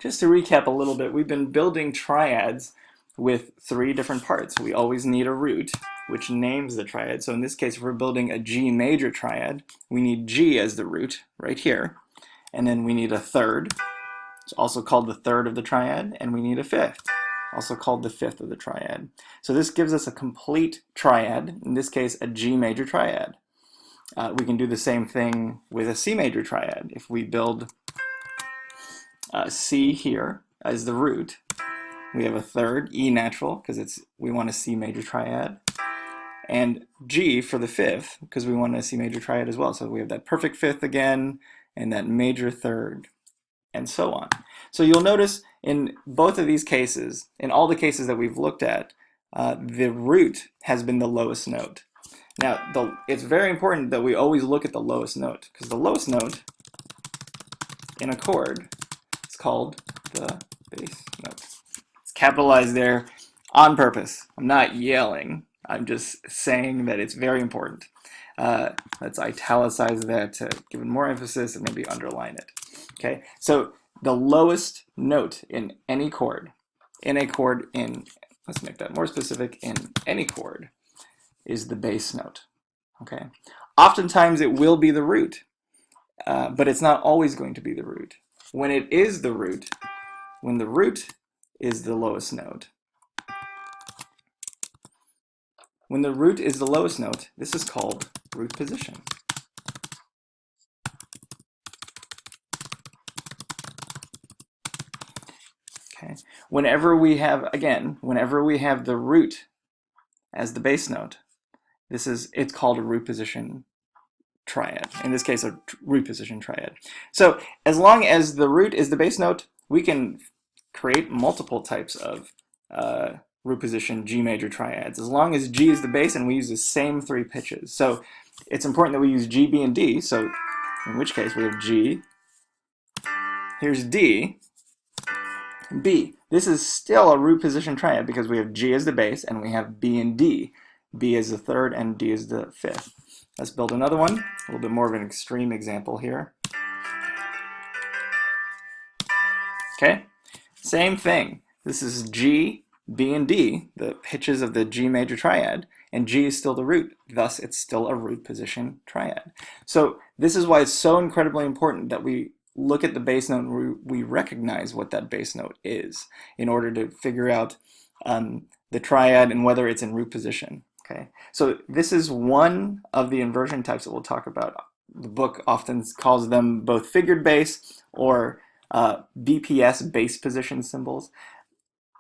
Just to recap a little bit, we've been building triads with 3 different parts. We always need a root, which names the triad. So in this case, if we're building a G major triad, we need G as the root right here. And then we need a third, it's also called the third of the triad, and we need a fifth, also called the fifth of the triad. So this gives us a complete triad, in this case, a G major triad. We can do the same thing with a C major triad. If we build C here as the root, we have a third, E natural, because we want a C major triad, and G for the fifth, because we want a C major triad as well. So we have that perfect fifth again, and that major third, and so on. So you'll notice in both of these cases, in all the cases that we've looked at, the root has been the lowest note. Now, it's very important that we always look at the lowest note, because the lowest note in a chord is called the bass note. It's capitalized there on purpose. I'm not yelling. I'm just saying that it's very important. Let's italicize that to give it more emphasis and maybe underline it. Okay, so the lowest note in any chord, let's make that more specific, in any chord, is the bass note. Okay, oftentimes it will be the root, but it's not always going to be the root. When it is the root, when the root is the lowest note, when the root is the lowest note, this is called root position. Okay. Whenever we have the root as the bass note, it's called a root position triad. In this case, a root position triad. So as long as the root is the bass note, we can create multiple types of root position G major triads, as long as G is the bass and we use the same 3 pitches. So it's important that we use G, B, and D. So in which case we have G, here's D, B. This is still a root position triad because we have G as the bass and we have B and D. B as the third and D as the fifth. Let's build another one, a little bit more of an extreme example here. Okay, same thing. This is G, B, and D, the pitches of the G major triad, and G is still the root. Thus, it's still a root position triad. So this is why it's so incredibly important that we look at the bass note and we recognize what that bass note is in order to figure out the triad and whether it's in root position. Okay, so this is one of the inversion types that we'll talk about. The book often calls them both figured bass or BPS, bass position symbols.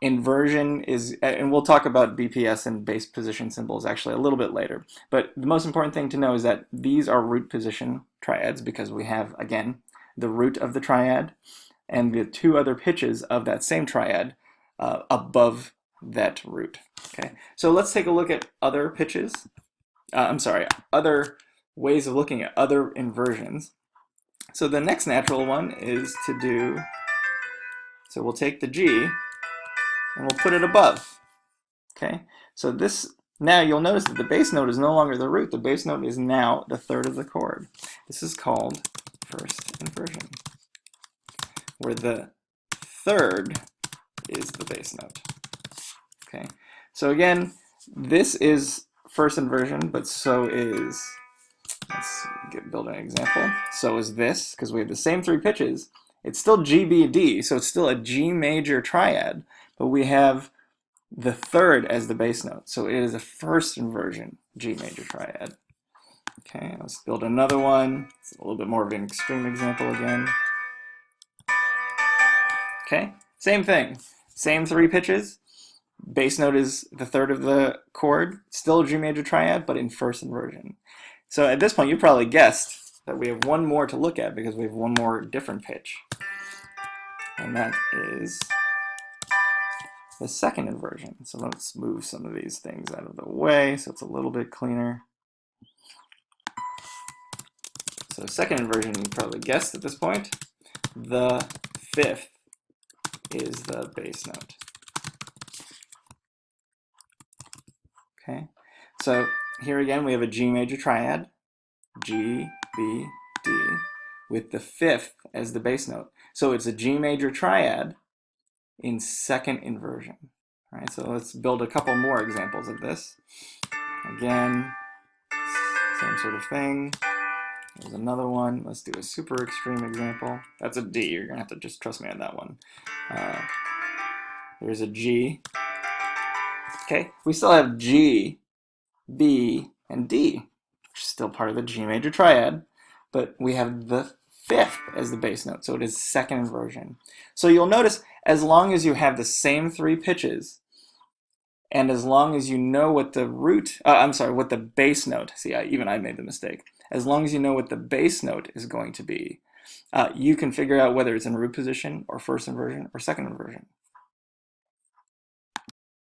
Inversion is, and we'll talk about BPS and bass position symbols actually a little bit later, but the most important thing to know is that these are root position triads because we have, again, the root of the triad and the 2 other pitches of that same triad above that root. Okay, so let's take a look at other pitches. Other ways of looking at other inversions. So the next natural one is to do, so we'll take the G and we'll put it above. Okay, so now you'll notice that the bass note is no longer the root. The bass note is now the third of the chord. This is called first inversion, where the third is the bass note. Okay, so again, this is first inversion, but so is, build an example. So is this, because we have the same 3 pitches. It's still G, B, D, so it's still a G major triad, but we have the third as the bass note. So it is a first inversion G major triad. Okay, let's build another one. It's a little bit more of an extreme example again. Okay, same thing. Same 3 pitches. Bass note is the third of the chord, still a G major triad, but in first inversion. So at this point, you probably guessed that we have one more to look at because we have one more different pitch. And that is the second inversion. So let's move some of these things out of the way so it's a little bit cleaner. So second inversion, you probably guessed at this point. The fifth is the bass note. Okay, so here again we have a G major triad, G, B, D. with the 5th as the bass note. So it's a G major triad in second inversion. All right, so let's build a couple more examples of this. Again, same sort of thing. There's another one. Let's do a super extreme example. That's a D. You're gonna have to just trust me on that one. There's a G. Okay, we still have G, B, and D, which is still part of the G major triad, but we have the 5th as the bass note, so it is second inversion. So you'll notice, as long as you have the same 3 pitches, and as long as you know what the what the bass note, see, even I made the mistake. As long as you know what the bass note is going to be, you can figure out whether it's in root position or first inversion or second inversion.